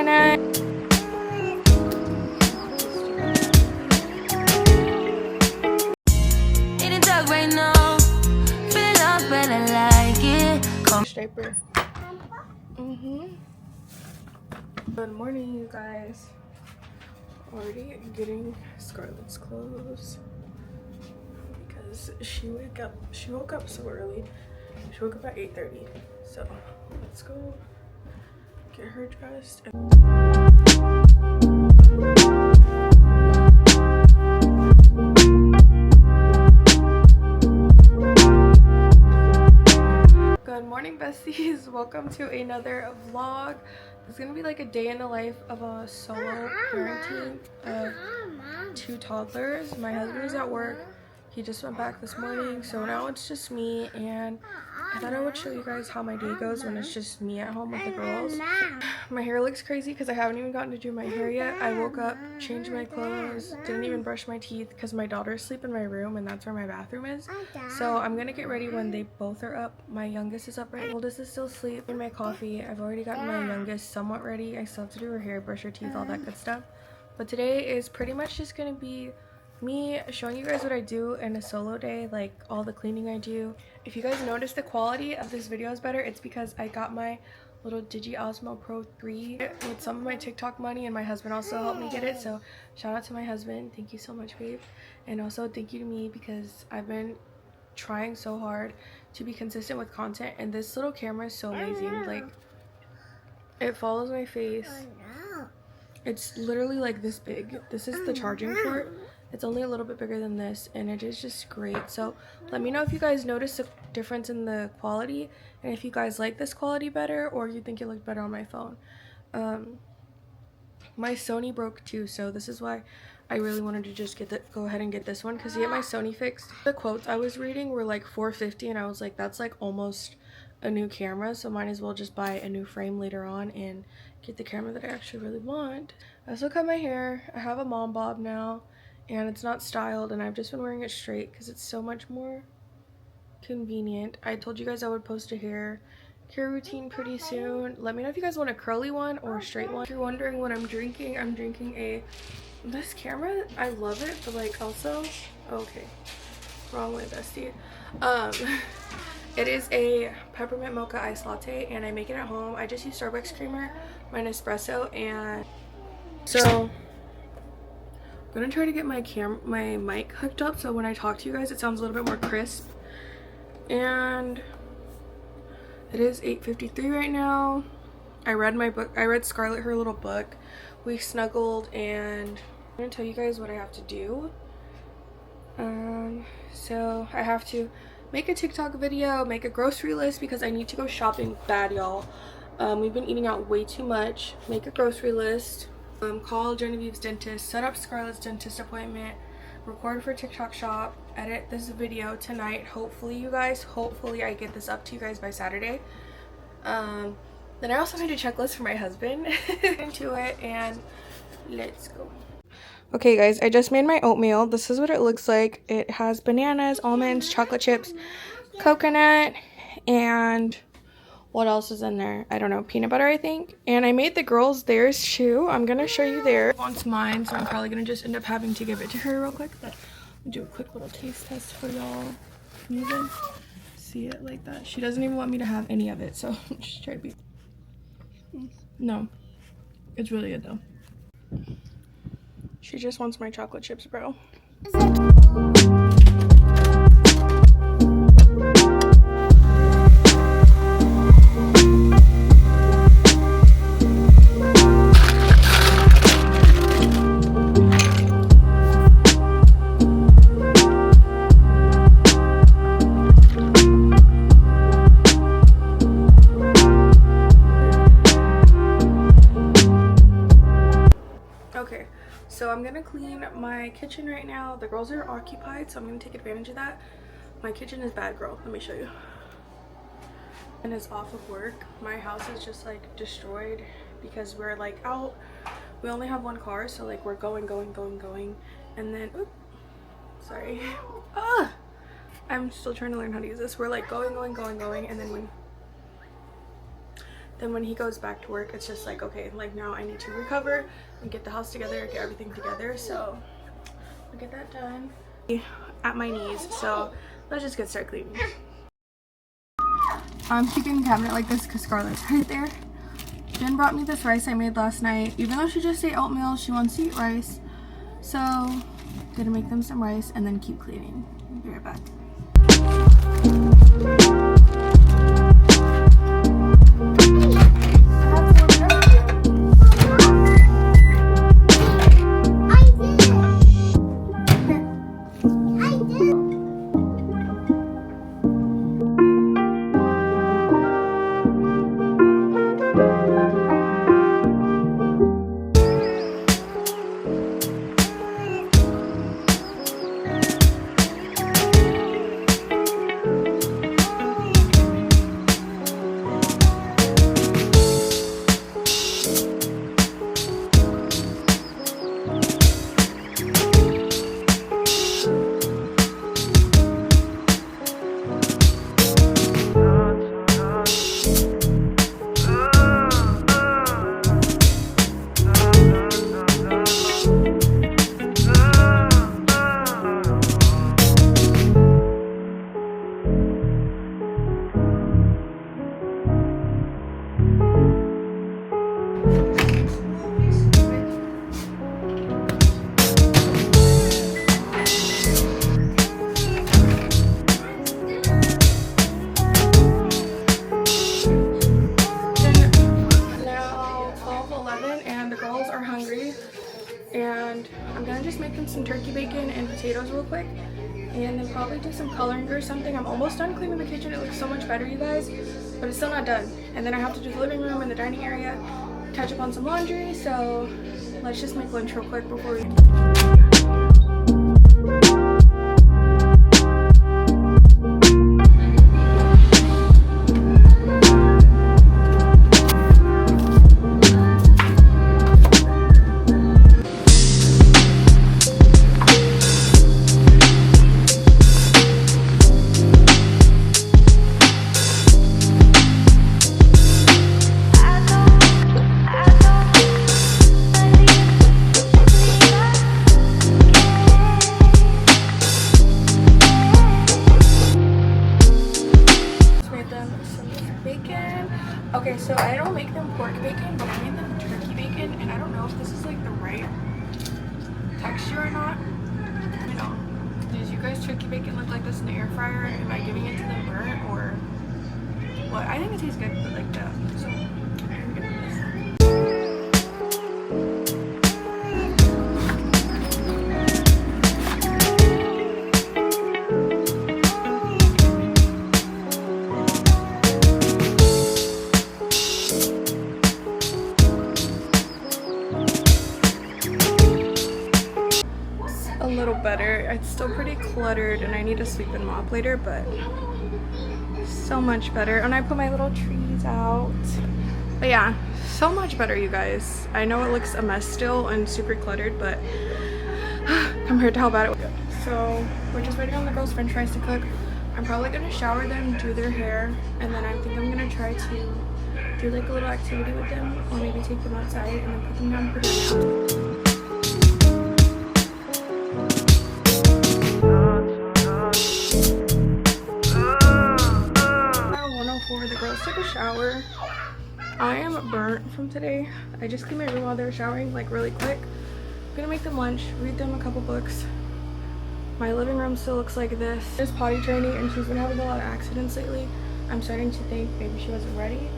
coconut. Striper. Good morning, you guys. Already getting Scarlett's clothes because she woke up so early. She woke up at 8:30. So let's go get her dressed. Good morning, besties. Welcome to another vlog. It's gonna be like a day in the life of a solo parenting of 2 toddlers. My husband is at work. He just went back this morning, so now it's just me, and I thought I would show you guys how my day goes when it's just me at home with the girls. My hair looks crazy because I haven't even gotten to do my hair yet. I woke up, changed my clothes, didn't even brush my teeth because my daughters sleep in my room and that's where my bathroom is. So I'm gonna get ready when they both are up. My youngest is up right now. Oldest is still asleep. In my coffee. I've already gotten my youngest somewhat ready. I still have to do her hair, brush her teeth, all that good stuff. But today is pretty much just gonna be me showing you guys what I do in a solo day, like all the cleaning I do. If you guys notice the quality of this video is better, it's because I got my little GRWMs Pro 3 with some of my TikTok money, and my husband also helped me get it, so shout out to my husband. Thank you so much, babe. And also thank you to me because I've been trying so hard to be consistent with content, and this little camera is so amazing. Like, it follows my face. It's literally like this big. This is the charging port. It's only a little bit bigger than this, and it is just great. So let me know if you guys notice a difference in the quality, and if you guys like this quality better or you think it looked better on my phone. My Sony broke too, so this is why I really wanted to just go ahead and get this one, because to get my Sony fixed, the quotes I was reading were like $450, and I was like, that's like almost a new camera, so might as well just buy a new frame later on and get the camera that I actually really want. I also cut my hair. I have a mom bob now, and it's not styled, and I've just been wearing it straight because it's so much more convenient. I told you guys I would post a hair care routine pretty soon. Let me know if you guys want a curly one or a straight one. If you're wondering what I'm drinking this camera, I love it, but like also, okay, wrong way, bestie. It is a peppermint mocha iced latte, and I make it at home. I just use Starbucks creamer, my Nespresso, and so I'm gonna try to get my mic hooked up so when I talk to you guys it sounds a little bit more crisp. And it is 8:53 right now. I read my book. I read Scarlett her little book. We snuggled, and I'm gonna tell you guys what I have to do. So I have to make a TikTok video, make a grocery list because I need to go shopping bad, y'all. We've been eating out way too much. Make a grocery list, call Genevieve's dentist, set up Scarlett's dentist appointment, record for TikTok shop, edit this video tonight. Hopefully you guys, hopefully I get this up to you guys by Saturday. Then I also made a checklist for my husband into it, and let's go. Okay guys, I just made my oatmeal. This is what it looks like. It has bananas, almonds, chocolate chips, coconut, and what else is in there? I don't know, peanut butter I think. And I made the girls theirs too. I'm gonna show you theirs. Wants mine, so I'm probably gonna just end up having to give it to her real quick. But I'll do a quick little taste test for y'all. Can you even see it like that? She doesn't even want me to have any of it, so just try to be. No, it's really good though. She just wants my chocolate chips, bro. Okay, so I'm gonna clean my kitchen right now. The girls are occupied, so I'm gonna take advantage of that. My kitchen is bad, girl. Let me show you. And is off of work. My house is just like destroyed because we're like out. We only have one car, so like we're going, and then oops, sorry. I'm still trying to learn how to use this. We're like going, and then then when he goes back to work, it's just like, okay, like now I need to recover and get the house together, get everything together. So I'll get that done. At my knees, so let's just get started cleaning. I'm keeping the cabinet like this because Scarlett's right there. Jen brought me this rice I made last night. Even though she just ate oatmeal, she wants to eat rice. So I'm gonna make them some rice and then keep cleaning. I'll be right back. And I'm gonna just make them some turkey bacon and potatoes real quick, and then probably do some coloring or something. I'm almost done cleaning the kitchen. It looks so much better, you guys, but it's still not done. And then I have to do the living room and the dining area, catch up on some laundry. So let's just make lunch real quick before we Okay, so I don't make them pork bacon, but I made them turkey bacon, and I don't know if this is like the right texture or not. You know, does you guys turkey bacon look like this in the air fryer? Am I giving it to them burnt or what? I think it tastes good, but like that. So I'm gonna do this. A little better. It's still pretty cluttered and I need to sweep and mop later, but so much better. And I put my little trees out. But yeah, so much better, you guys. I know it looks a mess still and super cluttered, but compared to how bad it was. So we're just waiting on the girls' french fries to cook. I'm probably gonna shower them, do their hair, and then I think I'm gonna try to do like a little activity with them, or maybe take them outside and then put them down for dinner. 1:04, the girls took a shower. I am burnt from today. I just cleaned my room while they were showering, like really quick. I'm gonna make them lunch, read them a couple books. My living room still looks like this. There's potty training and she's been having a lot of accidents lately. I'm starting to think maybe she wasn't ready.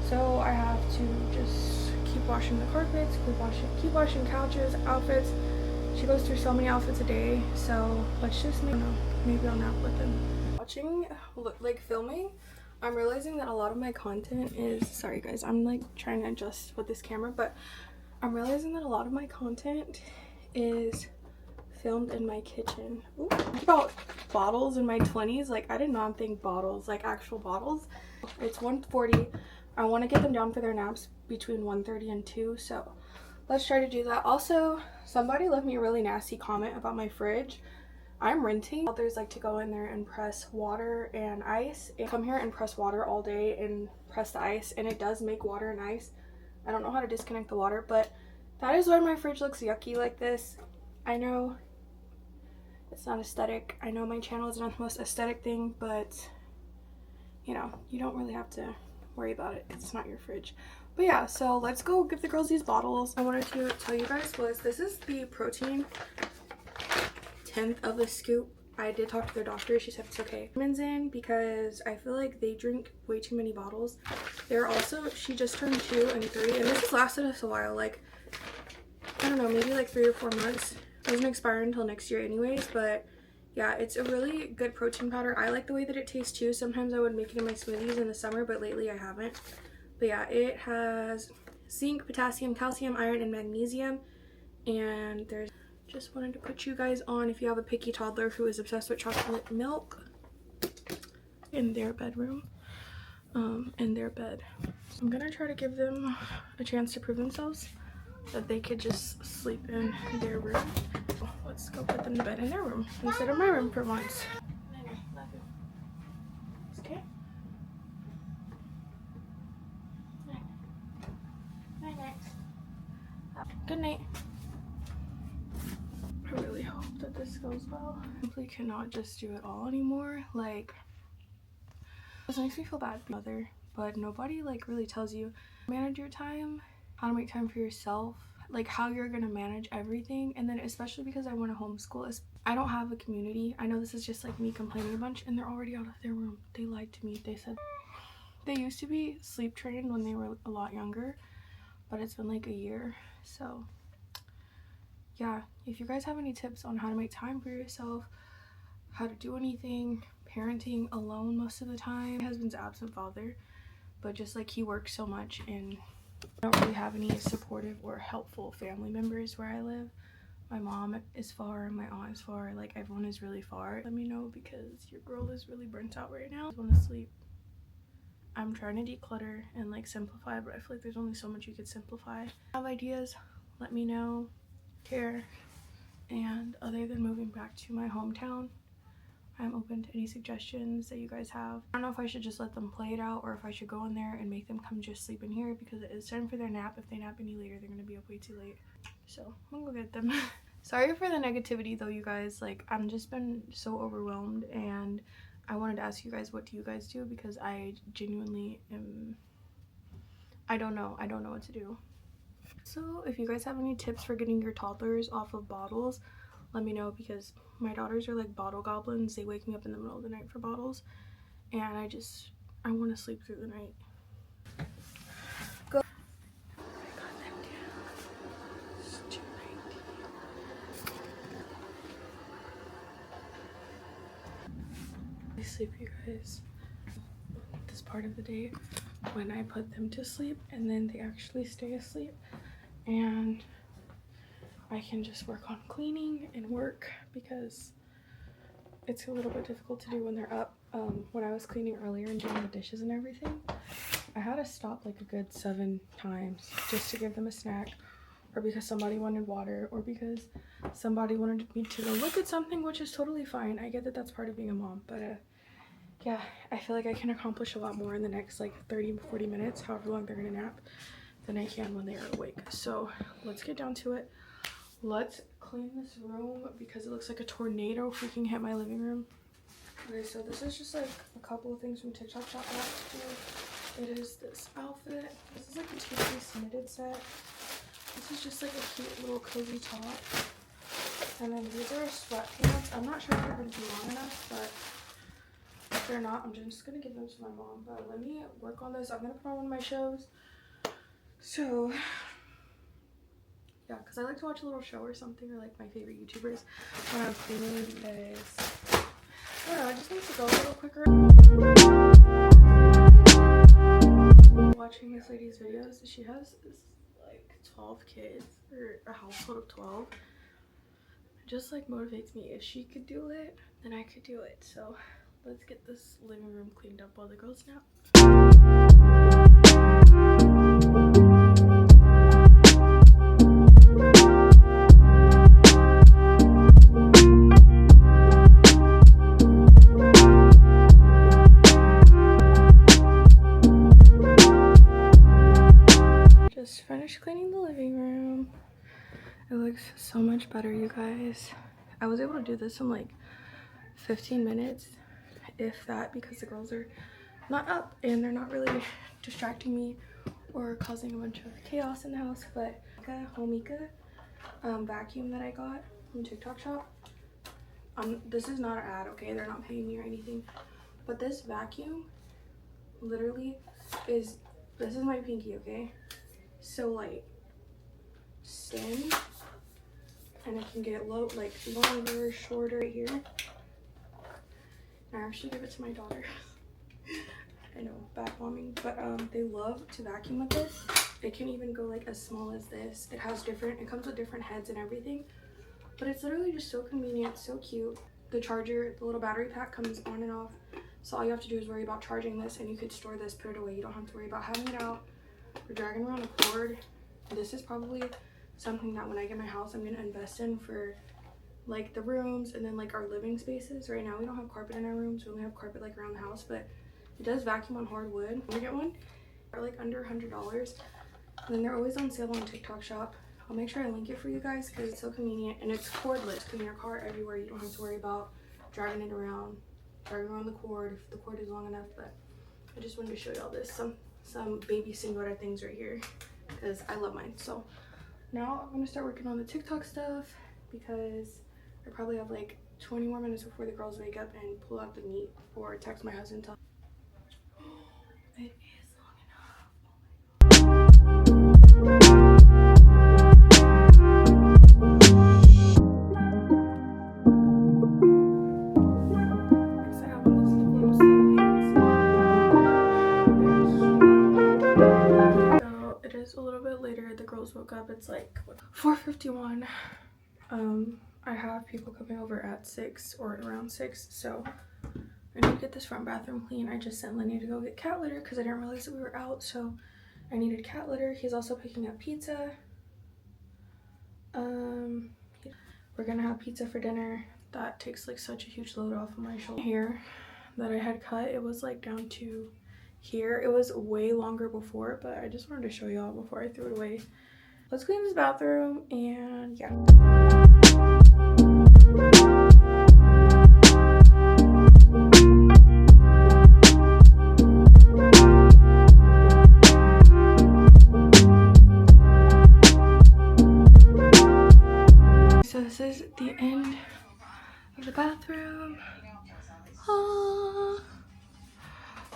So I have to just keep washing the carpets, keep washing couches, outfits. She goes through so many outfits a day. So let's just maybe I'll nap with them. Watching, like filming, I'm realizing that a lot of my content is, sorry guys, I'm like trying to adjust with this camera, but I'm realizing that a lot of my content is filmed in my kitchen. Ooh, about bottles in my 20s. Like I did not think bottles, like actual bottles. It's 1:40. I want to get them down for their naps between 1:30 and 2, so let's try to do that. Also, somebody left me a really nasty comment about my fridge. I'm renting. Others like to go in there and press water and ice. And come here and press water all day and press the ice, and it does make water and ice. I don't know how to disconnect the water, but that is why my fridge looks yucky like this. I know it's not aesthetic. I know my channel is not the most aesthetic thing, but you know, you don't really have to worry about it because it's not your fridge. But yeah, so let's go give the girls these bottles. I wanted to tell you guys this is the protein 1/10 of a scoop. I did talk to their doctor. She said it's okay. Vitamins in because I feel like they drink way too many bottles. They're also, she just turned 2 and 3, and this has lasted us a while, like I don't know, maybe like 3 or 4 months. It doesn't expire until next year anyways, but yeah, it's a really good protein powder. I like the way that it tastes too. Sometimes I would make it in my smoothies in the summer, but lately I haven't. But yeah, it has zinc, potassium, calcium, iron, and magnesium. And there's, just wanted to put you guys on if you have a picky toddler who is obsessed with chocolate milk in their bedroom, in their bed. So I'm gonna try to give them a chance to prove themselves, that they could just sleep in their room. Let's go put them to bed in their room instead of my room for once. Okay. Good night. I really hope that this goes well. I simply cannot just do it all anymore. Like, this makes me feel bad, mother, but nobody like really tells you manage your time, how to make time for yourself, like how you're gonna manage everything. And then especially because I want to homeschool, I don't have a community. I know this is just like me complaining a bunch, and they're already out of their room. They lied to me. They said they used to be sleep trained when they were a lot younger, but it's been like a year. So yeah, if you guys have any tips on how to make time for yourself, how to do anything, parenting alone most of the time. My husband's absent father, but just like he works so much, and I don't really have any supportive or helpful family members where I live. My mom is far, my aunt is far, like everyone is really far. Let me know because your girl is really burnt out right now. I want to sleep. I'm trying to declutter and like simplify, but I feel like there's only so much you could simplify. Have ideas, let me know. Care. And other than moving back to my hometown, I'm open to any suggestions that you guys have. I don't know if I should just let them play it out or if I should go in there and make them come just sleep in here, because it is time for their nap. If they nap any later, they're gonna be up way too late. So I'm gonna go get them. Sorry for the negativity though, you guys. Like, I've just been so overwhelmed, and I wanted to ask you guys, what do you guys do? Because I genuinely am, I don't know what to do. So if you guys have any tips for getting your toddlers off of bottles, let me know, because my daughters are like bottle goblins. They wake me up in the middle of the night for bottles, and I want to sleep through the night. Go. I got them down. It's 2:90. I sleep, you guys, this part of the day when I put them to sleep, and then they actually stay asleep, and I can just work on cleaning and work, because it's a little bit difficult to do when they're up. When I was cleaning earlier and doing the dishes and everything, I had to stop like a good 7 times just to give them a snack, or because somebody wanted water, or because somebody wanted me to go look at something, which is totally fine. I get that that's part of being a mom, but yeah, I feel like I can accomplish a lot more in the next like 30-40 minutes, however long they're gonna nap, than I can when they are awake. So let's get down to it. Let's clean this room because it looks like a tornado freaking hit my living room. Okay, so this is just like a couple of things from TikTok shop I like to do. It is this outfit. This is like a 2-piece knitted set. This is just like a cute little cozy top. And then these are sweatpants. I'm not sure if they're going to be long enough, but if they're not, I'm just going to give them to my mom. But let me work on this. I'm going to put on one of my shows. So yeah, because I like to watch a little show or something, or like my favorite YouTubers when I'm cleaning, because I don't know, I just need to go a little quicker. Watching this lady's videos, she has like 12 kids, or a household of 12. It just like motivates me. If she could do it, then I could do it. So let's get this living room cleaned up while the girls nap. finished cleaning the living room. It looks so much better, you guys. I was able to do this in like 15 minutes, if that, because the girls are not up and they're not really distracting me or causing a bunch of chaos in the house. But Homika vacuum that I got from TikTok shop. This is not an ad, okay? They're not paying me or anything. But this vacuum literally is, this is my pinky, okay? So like stand, and I can get low, like longer, shorter right here. I actually give it to my daughter. I know, bad momming, but they love to vacuum with this. It can even go like as small as this. It has different, it comes with different heads and everything, but it's literally just so convenient, so cute. The charger, the little battery pack comes on and off, so all you have to do is worry about charging this, and you could store this, put it away. You don't have to worry about having it out or dragging around a cord. This is probably something that when I get my house, I'm gonna invest in for like the rooms and then like our living spaces. Right now we don't have carpet in our rooms, we only have carpet like around the house, but it does vacuum on hardwood. I'm gonna get one. They're like under $100, and then they're always on sale on TikTok shop. I'll make sure I link it for you guys because it's so convenient, and it's cordless. Put in your car everywhere. You don't have to worry about dragging it around, dragging around the cord if the cord is long enough. But I just wanted to show y'all this, some baby singular things right here, because I love mine. So now I'm gonna start working on the TikTok stuff, because I probably have like 20 more minutes before the girls wake up and pull out the meat, or text my husband. It is long enough. So it is a little bit later. The girls woke up. It's like 4:51. I have people coming over at 6 or around 6, so I need to get this front bathroom clean. I just sent Lenny to go get cat litter because I didn't realize that we were out, so I needed cat litter. He's also picking up pizza. We're gonna have pizza for dinner. That takes like such a huge load off of my shoulder. Hair that I had cut, it was like down to here. It was way longer before, but I just wanted to show y'all before I threw it away. Let's clean this bathroom, and yeah. So this is the end of the bathroom.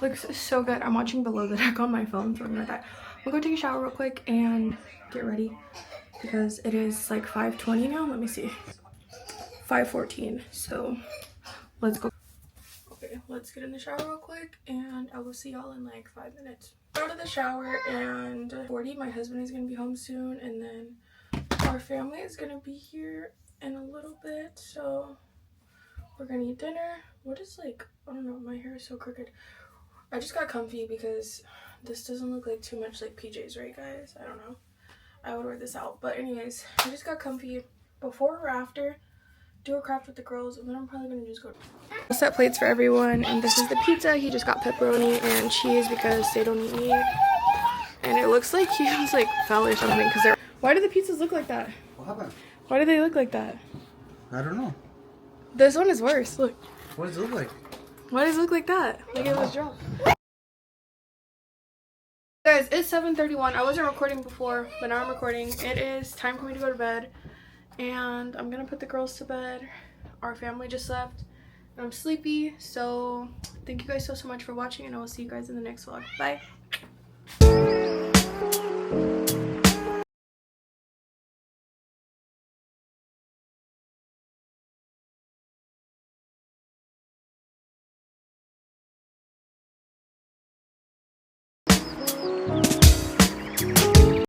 Looks so good. I'm watching Below the Deck on my phone, so I'm gonna that. We'll go take a shower real quick and get ready because it is like 5:20 now. Let me see. 5:14. So let's go. Okay, let's get in the shower real quick, and I will see y'all in like 5 minutes. Out of the shower, and 40. My husband is gonna be home soon, and then our family is gonna be here in a little bit. So we're gonna eat dinner. What is like, I don't know, my hair is so crooked. I just got comfy because this doesn't look like too much like PJs, right guys? I don't know. I would wear this out. But anyways, I just got comfy. Before or after, do a craft with the girls, and then I'm probably gonna just go. I'll set plates for everyone, and this is the pizza. He just got pepperoni and cheese because they don't eat meat. And it looks like he was like fell or something because they're. Why do the pizzas look like that? What happened? Why do they look like that? I don't know. This one is worse. Look. What does it look like? Why does it look like that? Like it was dropped. Guys, it's 7:31. I wasn't recording before, but now I'm recording. It is time for me to go to bed, and I'm gonna put the girls to bed. Our family just left, and I'm sleepy. So thank you guys so much for watching, and I will see you guys in the next vlog. Bye.